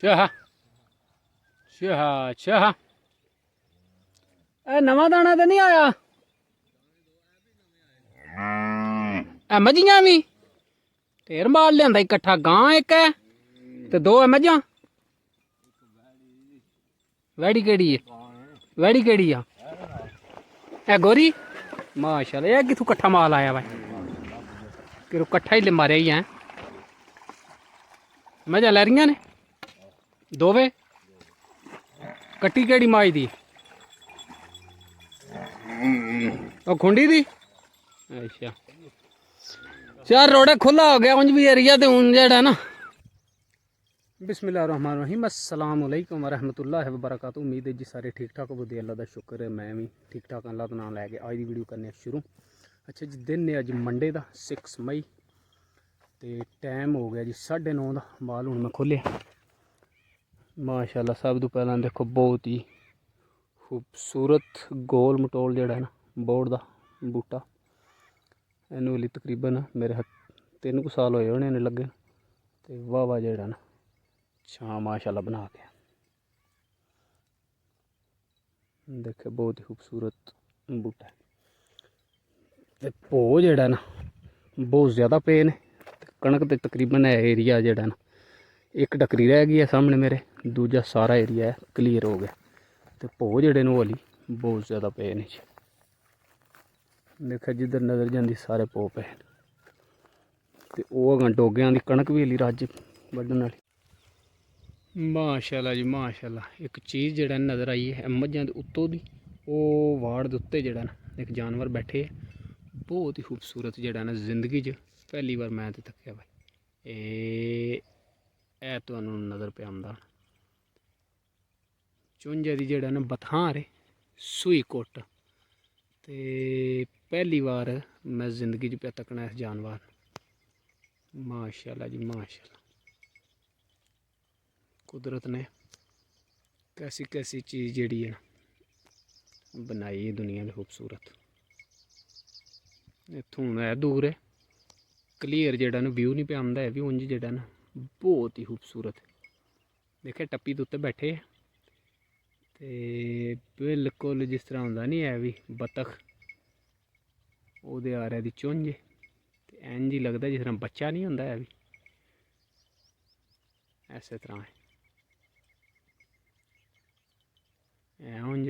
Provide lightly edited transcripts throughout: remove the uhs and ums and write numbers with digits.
ਚਾਹ ਚਾਹ ਚਾਹ ਇਹ ਨਵਾਂ ਦਾਣਾ ਤੇ ਨਹੀਂ ਆਇਆ ਇਹ ਮੱਝੀਆਂ ਵੀ ਢੇਰ ਮਾਲ ਲਿਆਂਦਾ ਇਕੱਠਾ ਗਾਂ ਇੱਕ ਹੈ ਤੇ ਦੋ ਹੈ ਮੱਝਾਂ ਵੈੜੀ ਕਿਹੜੀ ਆ ਇਹ ਗੋਰੀ ਮਾਸ਼ਾਅੱਲਾ ਇਹ ਕਿਥੋਂ ਇਕੱਠਾ ਮਾਲ ਆਇਆ ਭਾਈ ਕਿਰੋ ਇਕੱਠਾ ਹੀ ਮਾਰਿਆ ਹੀ ਹੈ ਮੱਝਾਂ ਲੈ ਰਹੀਆਂ ਨੇ ਦੋਵੇਂ ਕੱਟੀ ਕਿਹੜੀ ਮਾਈ ਦੀ ਉਹ ਖੁੰਡੀ ਦੀ ਅੱਛਾ चार रोडे खुला हो गया उंज भी एरिया तो उन जेड़ा ना बिस्मिल्लाहिर्रहमानिर्रहीम अस्सलाम वालेकुम वरहमतुल्लाहि वबरकातुहू। उम्मीद है जी सारे ठीक ठाक होवो। अल्लाह दा शुक्र है मैं भी ठीक ठाक अल्लाह दा नाम लैके अज दी वीडियो करने शुरू। अच्छा जी दिन है अज मंडे दा 6 मई ते टाइम हो गया जी 9:30 दा। माल हुण मैं खोलिया माशाअल्लाह। सब तो पहला देखो बहुत ही खूबसूरत गोल मटोल जेड़ा है ना बोर्ड दा बूटा इनू हली तकरीबन मेरे 3 साल होए होने लगे तो वाह वाह जेड़ा ना छां माशाअल्लाह बना के देखे बहुत ही खूबसूरत बूटा है। भो जेड़ा ना बहुत ज़्यादा पे ने कणक तो तकरीबन है एरिया जेड़ा ना एक डकरी रह गई है सामने मेरे दूजा सारा एरिया है क्लीयर हो गया तो भो जेड़े ने हली बहुत ज़्यादा पे ने। देखा जिधर नज़र जाती सारे पो पे ते अगर डोगियां दी कणक भी हली रज वड्डण वाली माशाअल्लाह जी माशाअल्लाह। एक चीज़ जेड़ा नज़र आई है मझां दे उत्तों दी वो वाड़ दे उत्ते जेड़ा ना एक जानवर बैठे बहुत ही खूबसूरत जेड़ा ना जिंदगी च पहली बार मैं ते तक्या भाई ए तुहानूं नज़र पे आंदा चुंझे दी जेड़ा ना बथार है सूई कुट ते पहली बार मैं जिंदगी च पे तकना इस जानवर माशाअल्लाह जी माशाअल्लाह। कुदरत ने कैसी कैसी चीज़ जेड़ी है ना बनाई है दुनिया में खूबसूरत। इत्थों है दूर है क्लीयर जेड़ा ना व्यू नहीं पे आंदा है भी उंज जेड़ा ना बहुत ही खूबसूरत देखे टप्पी दे उत्ते बैठे ते बिल्कुल जिस तरह होंदा नहीं है भी बतख ओहदे आरे दी चुंझ ते इंज ही लगदा जिस तरह बच्चा नहीं होंदा है भी ऐसे तरह है उंज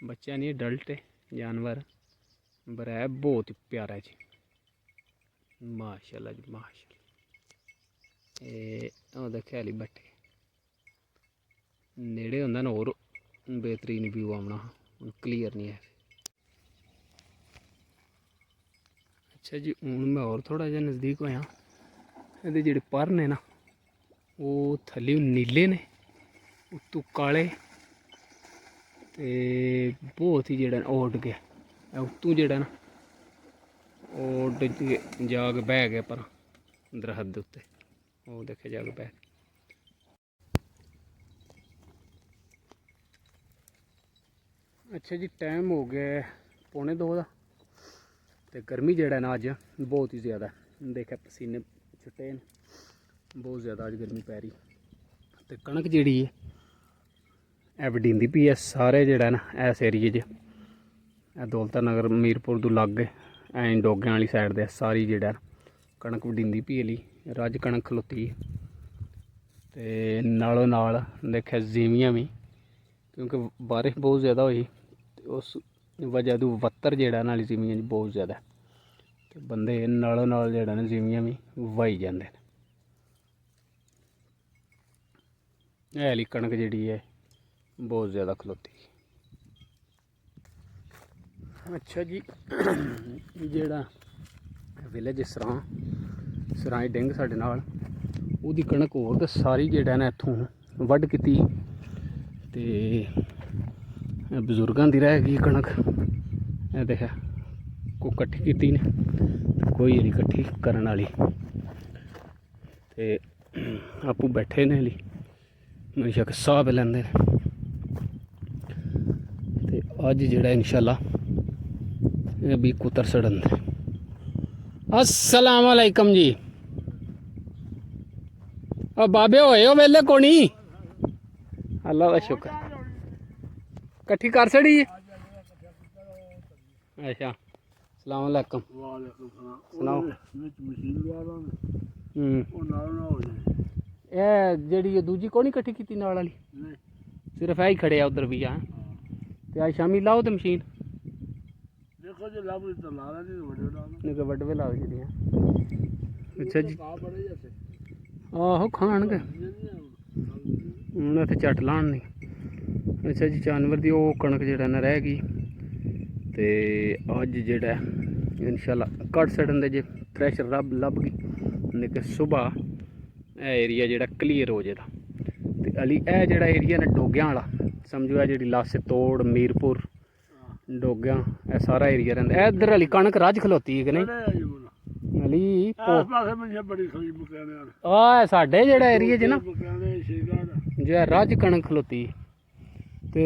बच्चा नहीं अडल्ट है जानवर पर है बहुत ही प्यारा जी माशाअल्लाह जी माशाअल्लाह। देखे हली बैठे नेड़े होंदा ना और बेहतरीन व्यू आना हूँ क्लीयर नहीं है। अच्छा जी हूँ मैं और थोड़ा जहा नज़दीक होया ये जेड़े पर ने ना वो थल्ले नीले ने उत्तों काले ते बहुत ही जेड़ा उड गया उत्तों जेड़ा ना उड जाग बह गया पर दरख्त दे उत्ते वो देखे जाग बह। अच्छा जी टाइम हो गया 1:45 का तो गर्मी जेड़ा ना अज बहुत ही ज़्यादा देखे पसीने छुट्टे हैं बहुत ज़्यादा अज गर्मी पै रही तो कणक जी है वडींदी पी है सारे जेड़ा ना इस एरिए च दौलता नगर मीरपुर तो लागे ऐं डोगियां वाली साइड दे सारी जेड़ा कणक वडींदी पी हली रज कणक खलोती ते नालों नाल देखे जीवियां भी क्योंकि बारिश बहुत ज़्यादा हुई उस वजह तो वत्तर जेड़ा नाली जीवियां बहुत ज़्यादा तो बंदे नालों नाल जेड़ा ना जीवियां भी वाही जाते हैं। हैली कणक जी है बहुत ज़्यादा खलोती। अच्छा जी जेड़ा विलेज सरां डिंग साढ़े नाल उहदी कणक होर तो सारी जेड़ा ना इत्थों वड्ढ कीती ते बजुर्गों की रह गई कणक देखे को कट्ठी की ने कोई हली कट्ठी करने वाली ते आपू बैठे ने हली मेरे शक साह पे लैंदे ते अज जेड़ा इंशाअल्लाह भी कुतर सड़न दे। अस्सलाम वालेकुम जी ਆ ਬਾਬੇ ਹੋਏ ਹੋ ਵੇਲੇ ਕੋਣੀ ਅੱਲਾ ਦਾ ਸ਼ੁਕਰ ਇਕੱਠੀ ਕਰ ਛੜੀ ਅੱਛਾ ਸਲਾਮ ਅਲੈਕਮ ਸੁਣਾਓ ਮਸ਼ੀਨ ਲਵਾ ਦਾਂਗੇ ਹੂੰ ਉਹ ਨਾਲ ਨਾ ਹੋ ਜਾਏ ਇਹ ਜਿਹੜੀ ਦੂਜੀ ਕੋਣੀ ਇਕੱਠੀ ਕੀਤੀ ਨਾਲ ਵਾਲੀ ਨਹੀਂ ਸਿਰਫ ਇਹ ਹੀ ਖੜਿਆ ਉਧਰ ਵੀ ਆ ਤੇ ਅੱਜ ਸ਼ਾਮੀ ਲਾਓ ਤੇ ਮਸ਼ੀਨ ਦੇਖੋ ਜੇ ਲੱਭ ਤਾਂ ਲਾ ਲੈਣੀ ਵੱਡੇ ਲਾ ਨਹੀਂ ਕਿ ਵੱਡਵੇ ਲਾਓ ਜਿਹੜੀਆਂ ਅੱਛਾ ਜੀ ਆ ਬੜੇ ਜੈਸੇ ਆਹੋ ਖਾਣਗੇ ਉਹਨਾਂ ਤੇ ਝੱਟ ਲਾਣ ਨਹੀਂ ਅੱਛਾ ਜੀ ਜਾਨਵਰ ਦੀ ਉਹ ਕਣਕ ਜਿਹੜਾ ਨਾ ਰਹਿ ਗਈ ਤੇ ਅੱਜ ਜਿਹੜਾ ਇਨਸ਼ਾਅੱਲਾ ਕੱਟ ਛੱਡਣ ਦੇ ਜੇ ਫਰੈਸ਼ ਲੱਭ ਗਈ ਨਹੀਂ ਕਿ ਸਵੇਰ ਇਹ ਏਰੀਆ ਜਿਹੜਾ ਕਲੀਅਰ ਹੋ ਜਾਏਗਾ ਤੇ ਅਲੀ ਇਹ ਜਿਹੜਾ ਏਰੀਆ ਨਾ ਡੋਗਿਆਂ ਵਾਲਾ ਸਮਝੋ ਇਹ ਜਿਹੜੀ ਲਾਸੇ ਤੋੜ ਮੀਰਪੁਰ ਡੋਗਿਆਂ ਇਹ ਸਾਰਾ ਏਰੀਆ ਰਹਿੰਦਾ ਇੱਧਰ ਵਾਲੀ ਕਣਕ ਰੱਜ ਖਲੋਤੀ ਹੈ ਕਿ ਨਹੀਂ ਅਲੀ ਆਸ ਪਾਸੇ ਮੈਨੂੰ ਬੜੀ ਖਲੀ ਮੁਕਾਣੇ ਆ ਸਾਡੇ ਜਿਹੜਾ ਏਰੀਆ 'ਚ ਨਾ ਮੁਕਾਣੇ ਸ਼ੇਗਾੜ ਜੇ ਰੱਜ ਕਣਕ ਖਲੋਤੀ ਤੇ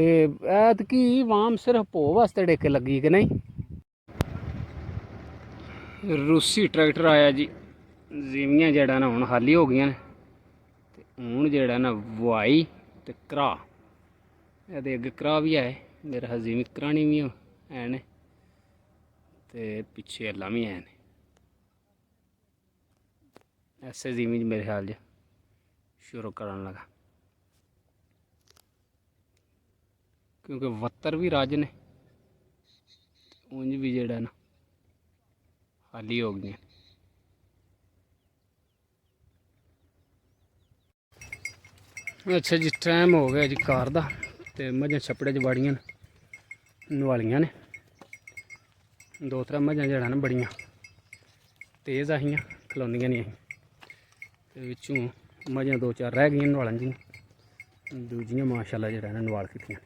ਐਤਕੀ ਵਾਮ ਸਿਰਫ ਭੋ ਵਾਸਤੇ ਡੇਕੇ ਲੱਗੀ ਕਿ ਨਹੀਂ ਰੂਸੀ ਟਰੈਕਟਰ ਆਇਆ ਜੀ ਜ਼ੀਵੀਆਂ ਜਿਹੜਾ ਨਾ ਹੁਣ ਖਾਲੀ ਹੋ ਗਈਆਂ ਨੇ ਤੇ ਹੁਣ ਜਿਹੜਾ ਨਾ ਵਾਈ ਤੇ ਕਰਾ ਇਹਦੇ ਅੱਗੇ ਕਰਾ ਵੀ ਆਏ ਮੇਰਾ ਹਜ਼ੀਵੀ ਕਰਾਣੀ ਵੀ ਹੈ ਨੇ ਤੇ ਪਿੱਛੇ ਅੱਲਾ ਵੀ ਹੈ ਨੇ ਐਸੇ ਜ਼ਮੀਨ ਮੇਰੇ ਖਿਆਲ 'ਚ ਸ਼ੁਰੂ ਕਰਨ ਲਗਾ ਕਿਉਂਕਿ ਵੱਤਰ ਵੀ ਰਾਜ ਨੇ ਉਂਝ ਵੀ ਜਿਹੜਾ ਨਾ ਖਾਲੀ ਹੋ ਗਈਆਂ ਅੱਛਾ ਜੀ ਟਾਈਮ ਹੋ ਗਿਆ ਜੀ ਕਾਰ ਦਾ ਤੇ ਮੱਝਾਂ ਛੱਪੜੇ 'ਚ ਵੜੀਆਂ ਨੇ ਨਵਾਲੀਆਂ ਨੇ ਦੋ ਤਰ੍ਹਾਂ ਮੱਝਾਂ ਜਿਹੜਾ ਨਾ ਬੜੀਆਂ ਤੇਜ਼ ਆਹੀਆਂ ਖਲੋਂਦੀਆਂ ਨਹੀਂ ਆਹੀਆਂ ਤੇ ਵਿੱਚੋਂ ਮੱਝਾਂ ਦੋ ਚਾਰ ਰਹਿ ਗਈਆਂ ਨਵਾਲਣ ਜੀ ਦੂਜੀਆਂ ਮਾਸ਼ਾਅੱਲਾ ਜਿਹੜਾ ਨਾ ਨਵਾਲ ਕੀਤੀਆਂ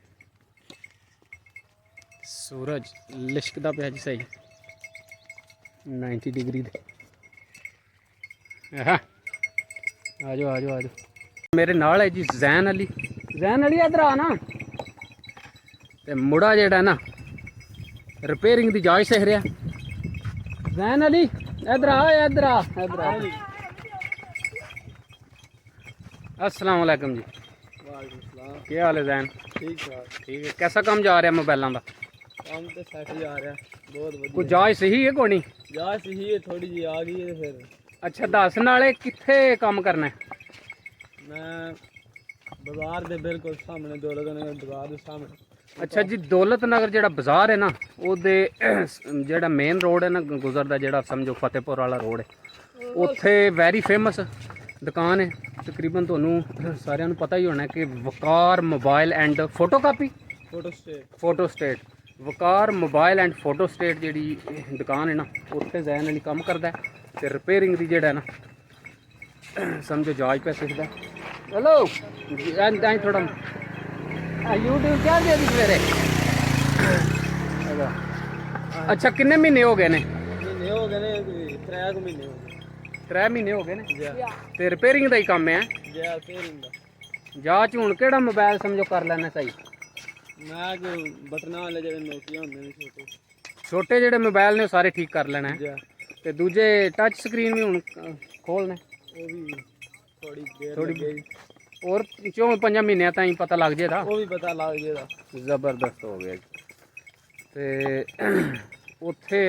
सूरज लिशकदा पिया जी सही 90 डिग्री दे आ जाओ आ जाओ आ जाओ मेरे नाल है जी जैन अली इधर आ ना ते मुड़ा जेड़ा ना रिपेयरिंग दी जांच सिख रहा जैन अली इधर आ अस्सलाम वालेकुम जी ਵਾਲੇਕੁਮ ਸਲਾਮ क्या हाल है जैन ਠੀਕ ਠਾਕ ठीक है कैसा काम जा रहा मोबाइलों का ਕੰਮ ਤੇ ਸੈੱਟ ਜਾ ਰਿਹਾ ਬਹੁਤ ਵਧੀਆ कोई जांच सही है कोई नहीं ਜਾ ਸਹੀ ਹੈ ਥੋੜੀ ਜੀ ਆ ਗਈ ਹੈ ਫਿਰ अच्छा दस नाले कित्थे काम करना है ਮੈਂ ਬਾਜ਼ਾਰ ਦੇ ਬਿਲਕੁਲ ਸਾਹਮਣੇ ਦੌਲਤ ਨਗਰ ਬਾਜ਼ਾਰ ਦੇ ਸਾਹਮਣੇ अच्छा जी दौलत नगर ਜਿਹੜਾ ਬਾਜ਼ਾਰ ਹੈ ਨਾ ਉਹਦੇ ਜਿਹੜਾ ਮੇਨ ਰੋਡ ਹੈ ਨਾ ਗੁਜ਼ਰਦਾ ਜਿਹੜਾ ਸਮਝੋ ਫਤਿਹਪੁਰ ਵਾਲਾ ਰੋਡ ਹੈ ਉੱਥੇ ਵੈਰੀ ਫੇਮਸ ਦੁਕਾਨ ਹੈ ਤਕਰੀਬਨ ਤੁਹਾਨੂੰ ਸਾਰਿਆਂ ਨੂੰ ਪਤਾ ਹੀ ਹੋਣਾ ਕਿ Waqar mobile and photocopy photostat Waqar mobile and photostat ਜਿਹੜੀ ਦੁਕਾਨ ਹੈ ਨਾ ਉੱਥੇ ਜ਼ੈਨ ਅਲੀ ਕੰਮ ਕਰਦਾ ਤੇ ਰਿਪੇਅਰਿੰਗ ਦੀ ਜਿਹੜਾ ਨਾ ਸਮਝੋ ਜਾਜ ਪੈ ਸਿੱਖਦਾ ਹੈਲੋ ਐਂ ਥੋੜਾ YouTube क्या दे दी सवेरे अच्छा किन्ने महीने हो गए ने ਮਹੀਨੇ ਹੋ ਗਏ ਨੇ 3 ਮਹੀਨੇ ਹੋ ਗਏ 3 ਮਹੀਨੇ ਹੋ ਗਏ ਨੇ ਜੀ ਤੇ ਰਿਪੇਅਰਿੰਗ ਦਾ ਹੀ ਕੰਮ ਹੈ ਜਿਆ ਫੇਰਿੰਗ ਦਾ ਜਾਂਚ ਹੁਣ ਕਿਹੜਾ ਮੋਬਾਈਲ ਸਮਝੋ ਕਰ ਲੈਣਾ ਸਹੀ ਮੈਂ ਕਿ ਬਟਨਾਂ ਵਾਲੇ ਜਿਹੜੇ ਨੋਕੀਆ ਹੁੰਦੇ ਨੇ ਛੋਟੇ ਛੋਟੇ ਜਿਹੜੇ ਮੋਬਾਈਲ ਨੇ ਉਹ ਸਾਰੇ ਠੀਕ ਕਰ ਲੈਣਾ ਹੈ ਜਿਆ ਤੇ ਦੂਜੇ ਟੱਚ ਸਕਰੀਨ ਵੀ ਹੁਣ ਖੋਲਣੇ ਉਹ ਵੀ ਥੋੜੀ ਦੇਰ ਥੋੜੀ ਲੱਗੇਗੀ और 4-5 ਮਹੀਨਿਆਂ ਤਾਈਂ ਪਤਾ ਲੱਗ ਜੇਦਾ ਉਹ ਵੀ ਪਤਾ ਲੱਗ ਜੇਦਾ ਜ਼ਬਰਦਸਤ ਹੋ ਗਿਆ ਜੀ ਤੇ ਉੱਥੇ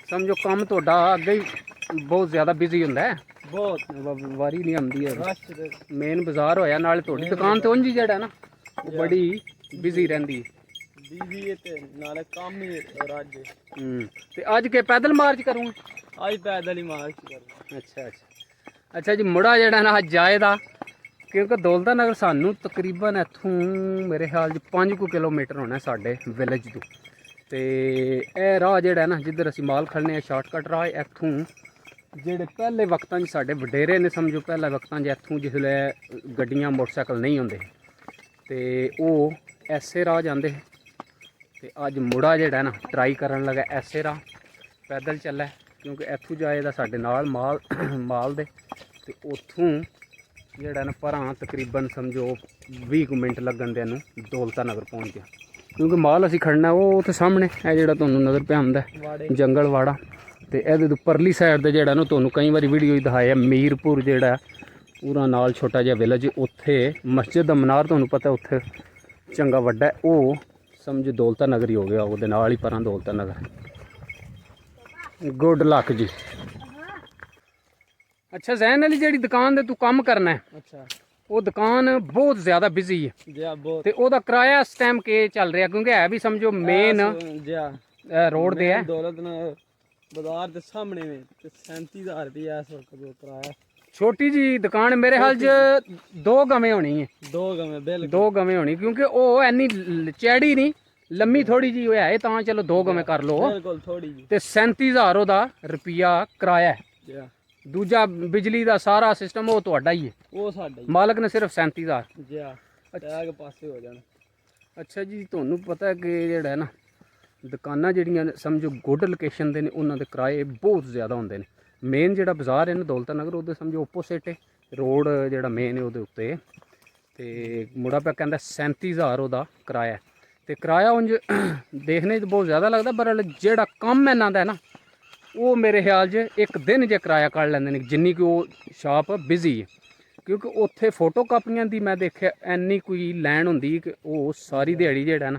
ਸਮਝੋ ਕੰਮ ਤੁਹਾਡਾ ਅੱਗੇ ਹੀ ਬਹੁਤ ਜ਼ਿਆਦਾ ਬਿਜ਼ੀ ਹੁੰਦਾ ਹੈ ਬਹੁਤ ਵਾਰੀ ਨਹੀਂ ਆਉਂਦੀ ਹੈ ਰਸ਼ ਤੇ ਮੇਨ ਬਾਜ਼ਾਰ ਹੋਇਆ ਨਾਲ ਤੁਹਾਡੀ ਦੁਕਾਨ ਤੇ ਉਂਝ ਹੀ ਜਿਹੜਾ ਨਾ ਉਹ ਬੜੀ ਬਿਜ਼ੀ ਰਹਿੰਦੀ ਹੈ ਬੀਜੀ ਤੇ ਨਾਲੇ ਕੰਮ ਹੀ ਰੱਜ ਤੇ ਅੱਜ ਕੇ ਪੈਦਲ ਮਾਰਚ ਕਰੂੰਗਾ ਅੱਜ ਪੈਦਲ ਹੀ ਮਾਰਚ ਕਰ ਅੱਛਾ ਜੀ ਮੁੜਾ ਜਿਹੜਾ ਨਾ ਅੱਜ ਜਾਏਦਾ ਕਿਉਂਕਿ ਦੌਲਤਾ ਨਗਰ ਸਾਨੂੰ ਤਕਰੀਬਨ ਇੱਥੋਂ ਮੇਰੇ ਖਿਆਲ 'ਚ 5 ਕਿਲੋਮੀਟਰ ਹੋਣਾ ਸਾਡੇ ਵਿਲੇਜ ਤੋਂ ਤੇ ਇਹ ਰਾਹ ਜਿਹੜਾ ਨਾ ਜਿੱਧਰ ਅਸੀਂ ਮਾਲ ਖੜਨੇ ਆ ਸ਼ਾਰਟਕਟ ਰਾਹ ਇੱਥੋਂ ਜਿਹੜੇ ਪਹਿਲੇ ਵਕਤਾਂ 'ਚ ਸਾਡੇ ਵਡੇਰੇ ਨੇ ਸਮਝੋ ਪਹਿਲੇ ਵਕਤਾਂ 'ਚ ਇੱਥੋਂ ਜਿਸਲੇ ਗੱਡੀਆਂ ਮੋਟਰਸਾਈਕਲ ਨਹੀਂ ਹੁੰਦੇ ਤੇ ਉਹ ਐਸੇ ਰਾਹ ਜਾਂਦੇ ਤੇ ਅੱਜ ਮੁੜਾ ਜਿਹੜਾ ਨਾ ਟਰਾਈ ਕਰਨ ਲੱਗਾ ਐਸੇ ਰਾਹ ਪੈਦਲ ਚੱਲਾ ਕਿਉਂਕਿ ਇੱਥੋਂ ਜਾਏਦਾ ਸਾਡੇ ਨਾਲ ਮਾਲ ਦੇ ਤੇ ਉੱਥੋਂ ਜਿਹੜਾ ਨਾ ਪਰਾਂ ਤਕਰੀਬਨ ਸਮਝੋ 20 ਮਿੰਟ ਲੱਗਣ ਦੇ ਨੂੰ ਦੌਲਤਾ ਨਗਰ ਪਹੁੰਚ ਗਿਆ ਕਿਉਂਕਿ ਮਾਲ ਅਸੀਂ ਖੜਨਾ ਉਹ ਉੱਥੇ ਸਾਹਮਣੇ ਇਹ ਜਿਹੜਾ ਤੁਹਾਨੂੰ ਨਜ਼ਰ ਪਿਆ ਹੁੰਦਾ ਜੰਗਲ ਵਾੜਾ ਤੇ ਇਹਦੇ ਉੱਪਰਲੀ ਸਾਈਡ ਤੇ ਜਿਹੜਾ ਨਾ ਤੁਹਾਨੂੰ ਕਈ ਵਾਰੀ ਵੀਡੀਓ ਹੀ ਦਿਖਾਇਆ ਮੀਰਪੁਰ ਜਿਹੜਾ ਪੂਰਾ ਨਾਲ ਛੋਟਾ ਜਿਹਾ ਵਿਲੇਜ, ਉੱਥੇ ਮਸਜਿਦ ਦਾ ਮਨਾਰ ਤੁਹਾਨੂੰ ਪਤਾ ਉੱਥੇ ਚੰਗਾ ਵੱਡਾ ਹੈ, ਉਹ ਸਮਝ ਦੌਲਤਾ ਨਗਰ ਹੀ ਹੋ ਗਿਆ, ਉਹਦੇ ਨਾਲ ਹੀ ਪਰਾਂ ਦੌਲਤਾ ਨਗਰ। ਗੁੱਡ ਲੱਕ ਜੀ। ਅੱਛਾ ਜ਼ੈਨ ਅਲੀ, ਜਿਹੜੀ ਦੁਕਾਨ ਤੇ ਤੂੰ ਕੰਮ ਕਰਨਾ ਹੈ, ਅੱਛਾ ਉਹ ਦੁਕਾਨ ਬਹੁਤ ਜ਼ਿਆਦਾ ਬਿਜ਼ੀ ਹੈ ਜੀ ਬਹੁਤ। ਤੇ ਉਹਦਾ ਕਿਰਾਇਆ ਇਸ ਟਾਈਮ ਕੀ ਚੱਲ ਰਿਹਾ? ਕਿਉਂਕਿ ਹੈ ਵੀ ਸਮਝੋ ਮੇਨ ਜੀ ਰੋਡ ਤੇ ਹੈ। ਦੌਲਤ ਨਗਰ ਬਾਜ਼ਾਰ ਦੇ ਸਾਹਮਣੇ ਵਿੱਚ ਤੇ 37000 ਰੁਪਏ ਇਸ ਵਕਤ ਜੋ ਕਿਰਾਇਆ। ਛੋਟੀ ਜੀ ਦੁਕਾਨ ਮੇਰੇ ਹਾਲ 'ਚ 2 ਗਵੇਂ ਹੋਣੀ ਹੈ, 2 ਗਵੇਂ ਬਿਲਕੁਲ 2 ਗਵੇਂ ਹੋਣੀ, ਕਿਉਂਕਿ ਉਹ ਐਨੀ ਚੈੜੀ ਨਹੀਂ, ਲੰਮੀ ਥੋੜੀ ਜੀ ਹੈ ਤਾਂ ਚਲੋ 2 ਗਵੇਂ ਕਰ ਲਓ। ਬਿਲਕੁਲ ਥੋੜੀ ਜੀ। ਤੇ 37000 ਉਹਦਾ ਰੁਪਿਆ ਕਿਰਾਇਆ ਹੈ। ਜੀ ਦੂਜਾ ਬਿਜਲੀ ਦਾ ਸਾਰਾ ਸਿਸਟਮ ਉਹ ਤੁਹਾਡਾ ਹੀ ਹੈ, ਉਹ ਸਾਡਾ ਹੀ। ਮਾਲਕ ਨੇ ਸਿਰਫ 37000। ਜੀ ਟੈਗ ਪਾਸੇ ਹੋ ਜਾਣ। ਅੱਛਾ ਜੀ, ਤੁਹਾਨੂੰ ਪਤਾ ਕਿ ਜਿਹੜਾ ਹੈ ਨਾ ਦੁਕਾਨਾਂ ਜਿਹੜੀਆਂ ਨੇ ਸਮਝੋ ਗੁੱਡ ਲੋਕੇਸ਼ਨ ਦੇ ਨੇ, ਉਹਨਾਂ ਦੇ ਕਿਰਾਏ ਬਹੁਤ ਜ਼ਿਆਦਾ ਹੁੰਦੇ ਨੇ। ਮੇਨ ਜਿਹੜਾ ਬਾਜ਼ਾਰ ਹੈ ਨਾ ਦੌਲਤਾ ਨਗਰ, ਉਹਦੇ ਸਮਝੋ ਆਪੋਸਿਟ ਹੈ ਰੋਡ ਜਿਹੜਾ ਮੇਨ ਹੈ ਉਹਦੇ ਉੱਤੇ, ਤੇ ਮੁੰਡਾ ਪਿਆ ਕਹਿੰਦਾ 37000 ਉਹਦਾ ਕਿਰਾਇਆ। ਤੇ ਕਿਰਾਇਆ ਉਂਝ ਦੇਖਣੇ 'ਚ ਬਹੁਤ ਜ਼ਿਆਦਾ ਲੱਗਦਾ, ਪਰ ਜਿਹੜਾ ਕੰਮ ਇਹਨਾਂ ਦਾ ਹੈ ਨਾ, ਉਹ ਮੇਰੇ ਖਿਆਲ 'ਚ ਇੱਕ ਦਿਨ ਜੇ ਕਿਰਾਇਆ ਕੱਢ ਲੈਂਦੇ ਨੇ, ਜਿੰਨੀ ਕਿ ਉਹ ਸ਼ਾਪ ਬਿਜ਼ੀ ਹੈ। ਕਿਉਂਕਿ ਉੱਥੇ ਫੋਟੋ ਕਾਪੀਆਂ ਦੀ ਮੈਂ ਦੇਖਿਆ ਇੰਨੀ ਕੋਈ ਲੈਣ ਹੁੰਦੀ ਕਿ ਉਹ ਸਾਰੀ ਦਿਹਾੜੀ ਜਿਹੜਾ ਨਾ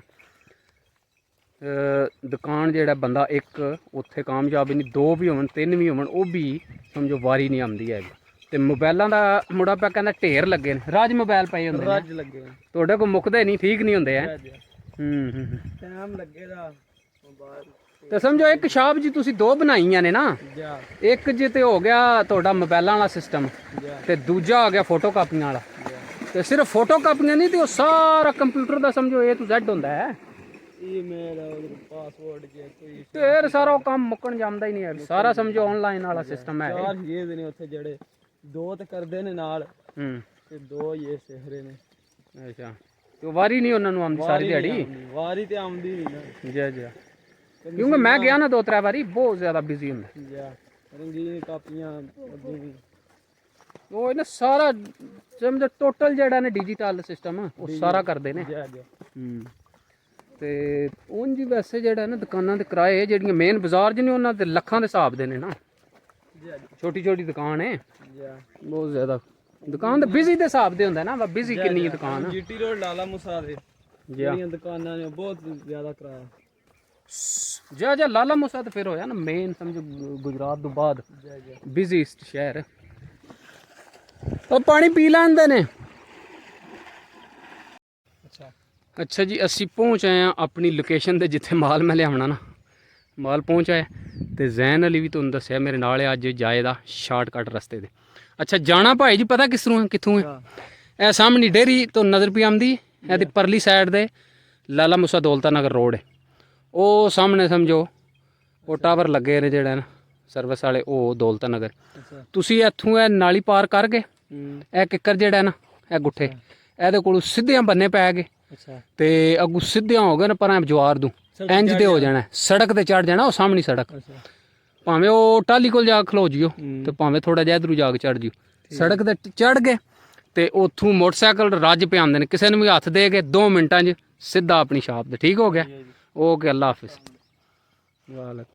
ਦੁਕਾਨ ਜਿਹੜਾ ਬੰਦਾ ਇੱਕ ਉੱਥੇ ਕਾਮਯਾਬ ਹੀ ਨਹੀਂ, 2 ਵੀ ਹੋਣ 3 ਵੀ ਹੋਣ, ਉਹ ਵੀ ਸਮਝੋ ਵਾਰੀ ਨਹੀਂ ਆਉਂਦੀ ਹੈਗੀ। ਤੇ ਮੋਬਾਈਲਾਂ ਦਾ ਮੁੰਡਾ ਪਿਆ ਕਹਿੰਦਾ ਢੇਰ ਲੱਗੇ ਨੇ, ਰਾਜ ਮੋਬਾਈਲ ਪਏ ਹੁੰਦੇ ਨੇ, ਰੱਜ ਲੱਗੇ ਤੁਹਾਡੇ ਕੋਲ ਮੁੱਕਦੇ ਨਹੀਂ, ਠੀਕ ਨਹੀਂ ਹੁੰਦੇ ਹੈ। ਟਾਈਮ ਲੱਗੇਗਾ ਬਾਹਰ। ਤੇ ਸਮਝੋ ਇੱਕ ਸ਼ਾਪ ਜੀ ਤੁਸੀਂ 2 ਬਣਾਈਆਂ ਨੇ ਨਾ, ਇੱਕ ਜੇ ਤੇ ਹੋ ਗਿਆ ਤੁਹਾਡਾ ਮੋਬਾਈਲਾਂ ਵਾਲਾ ਸਿਸਟਮ, ਤੇ ਦੂਜਾ ਹੋ ਗਿਆ ਫੋਟੋ ਕਾਪੀਆਂ ਵਾਲਾ। ਤੇ ਸਿਰਫ ਫੋਟੋ ਕਾਪੀਆਂ ਨਹੀਂ, ਤੇ ਉਹ ਸਾਰਾ ਕੰਪਿਊਟਰ ਦਾ ਸਮਝੋ A to Z ਹੁੰਦਾ ਹੈ। ਈਮੇਲ ਪਾਸਵਰਡ ਜੇ ਕੋਈ ਢੇਰ ਸਾਰਾ ਉਹ ਕੰਮ ਮੁੱਕਣ ਜਾਂਦਾ ਹੀ ਨਹੀਂ ਹੈ, ਸਾਰਾ ਸਮਝੋ ਆਨਲਾਈਨ ਵਾਲਾ ਸਿਸਟਮ ਹੈ। 4 ਹੀ ਨੇ ਉੱਥੇ, ਜਿਹੜੇ 2 ਤੇ ਕਰਦੇ ਨੇ ਨਾਲ, ਤੇ 2 ਹੀ ਸਿਹਰੇ ਨੇ। ਅੱਛਾ, ਤੇ ਵਾਰੀ ਨਹੀਂ ਉਹਨਾਂ ਨੂੰ ਆਉਂਦੀ ਸਾਰੀ ਦਿਹਾੜੀ? ਵਾਰੀ ਤੇ ਆਉਂਦੀ ਨਹੀਂ ਨਾ। ਜੀ ਜੀ, ਕਿਉਂਕਿ ਮੈਂ ਗਿਆ ਨਾ 2-3 ਵਾਰੀ, ਬਹੁਤ ਜ਼ਿਆਦਾ ਬਿਜ਼ੀ ਹੁੰਦਾ। ਜੀ ਰੰਗੀਨ ਕਾਪੀਆਂ ਉਹ ਨਾ ਸਾਰਾ ਸਮਝੋ ਟੋਟਲ ਜਿਹੜਾ ਨੇ ਡਿਜੀਟਲ ਸਿਸਟਮ ਉਹ ਸਾਰਾ ਕਰਦੇ ਨੇ। ਤੇ ਉਂਝ ਹੀ ਵੈਸੇ ਜਿਹੜਾ ਨਾ ਦੁਕਾਨਾਂ ਦੇ ਕਿਰਾਏ ਜਿਹੜੀਆਂ ਮੇਨ ਬਾਜ਼ਾਰ 'ਚ ਨੇ, ਉਹਨਾਂ ਦੇ ਲੱਖਾਂ ਦੇ ਹਿਸਾਬ ਦੇ ਨੇ ਨਾ। ਛੋਟੀ ਛੋਟੀ ਦੁਕਾਨ ਹੈ, ਬਹੁਤ ਜ਼ਿਆਦਾ ਦੁਕਾਨ ਤਾਂ ਬਿਜ਼ੀ ਦੇ ਹਿਸਾਬ ਦੇ ਹੁੰਦਾ ਨਾ, ਬਿਜ਼ੀ ਕਿੰਨੀ ਹੈ ਦੁਕਾਨ। ਜੀਟੀ ਰੋਡ ਲਾਲਾ ਮੁਸਾ ਦੇ ਜਿਹੜੀਆਂ ਦੁਕਾਨਾਂ ਨੇ ਬਹੁਤ ਜ਼ਿਆਦਾ ਕਿਰਾਇਆ। ਜਾ ਲਾਲਾ ਮੁਸਾ ਤਾਂ ਫਿਰ ਹੋਇਆ ਨਾ ਮੇਨ ਸਮਝੋ ਗੁਜਰਾਤ ਤੋਂ ਬਾਅਦ ਬਿਜ਼ੀਸਟ ਸ਼ਹਿਰ। ਉਹ ਪਾਣੀ ਪੀ ਲੈਂਦੇ ਨੇ। ਅੱਛਾ ਜੀ, ਅਸੀਂ ਪਹੁੰਚ ਆਏ ਹਾਂ ਆਪਣੀ ਲੋਕੇਸ਼ਨ ਤੇ, ਜਿੱਥੇ ਮਾਲ ਮੈਂ ਲਿਆਉਣਾ ਨਾ, ਮਾਲ ਪਹੁੰਚ ਆਇਆ। ਤੇ ਜ਼ੈਨ ਅਲੀ ਵੀ ਤੁਹਾਨੂੰ ਦੱਸਿਆ ਮੇਰੇ ਨਾਲ ਅੱਜ ਜਾਏ ਦਾ ਸ਼ਾਰਟਕਟ ਰਸਤੇ ਦੇ। ਅੱਛਾ ਜਾਣਾ ਭਾਈ ਜੀ ਪਤਾ ਕਿੱਥੋਂ ਹੈ? ਇਹ ਸਾਹਮਣੀ ਡੇਰੀ ਤੋਂ ਨਜ਼ਰ ਪਈ ਆਉਂਦੀ, ਇਹਦੀ ਪਰਲੀ ਸਾਈਡ ਦੇ ਲਾਲਾ ਮੁਸਾ ਦੌਲਤਾ ਨਗਰ ਰੋਡ ਹੈ, ਉਹ ਸਾਹਮਣੇ ਸਮਝੋ ਉਹ ਟਾਵਰ ਲੱਗੇ ਨੇ ਜਿਹੜਾ ਨਾ ਸਰਵਿਸ ਵਾਲੇ, ਉਹ ਦੌਲਤਾ ਨਗਰ। ਤੁਸੀਂ ਇੱਥੋਂ ਇਹ ਨਾਲੀ ਪਾਰ ਕਰਕੇ ਇਹ ਕਿੱਕਰ ਜਿਹੜਾ ਨਾ, ਇਹ ਗੁੱਠੇ ਇਹਦੇ ਕੋਲੋਂ ਸਿੱਧਿਆਂ ਬੰਨੇ ਪੈ ਗਏ, ਤੇ ਅੱਗੂ ਸਿੱਧਿਆਂ ਹੋ ਗਏ ਨਾ ਪਰਾਂ ਜਵਾਰ ਦੂ ਇੰਜ ਦੇ ਹੋ ਜਾਣਾ, ਸੜਕ ਤੇ ਚੜ ਜਾਣਾ, ਉਹ ਸਾਹਮਣੀ ਸੜਕ। ਭਾਵੇਂ ਉਹ ਟਾਲੀ ਕੋਲ ਜਾ ਖਲੋ ਜਿਓ, ਤੇ ਭਾਵੇਂ ਥੋੜਾ ਜਿਹਾ ਇਧਰੋਂ ਜਾ ਕੇ ਚੜ ਜਿਓ, ਸੜਕ ਤੇ ਚੜ ਗਏ ਤੇ ਉੱਥੋਂ ਮੋਟਰਸਾਈਕਲ ਰੱਜ ਪੇ ਆਉਂਦੇ ਨੇ, ਕਿਸੇ ਨੂੰ ਵੀ ਹੱਥ ਦੇ ਕੇ 2 ਮਿੰਟਾਂ 'ਚ ਸਿੱਧਾ ਆਪਣੀ ਸ਼ਾਪ ਤੇ। ਠੀਕ ਹੋ ਗਿਆ? ਓਕੇ, ਅੱਲਾ ਹਾਫਿਜ਼। ਵਾਲੇਕੁਮ।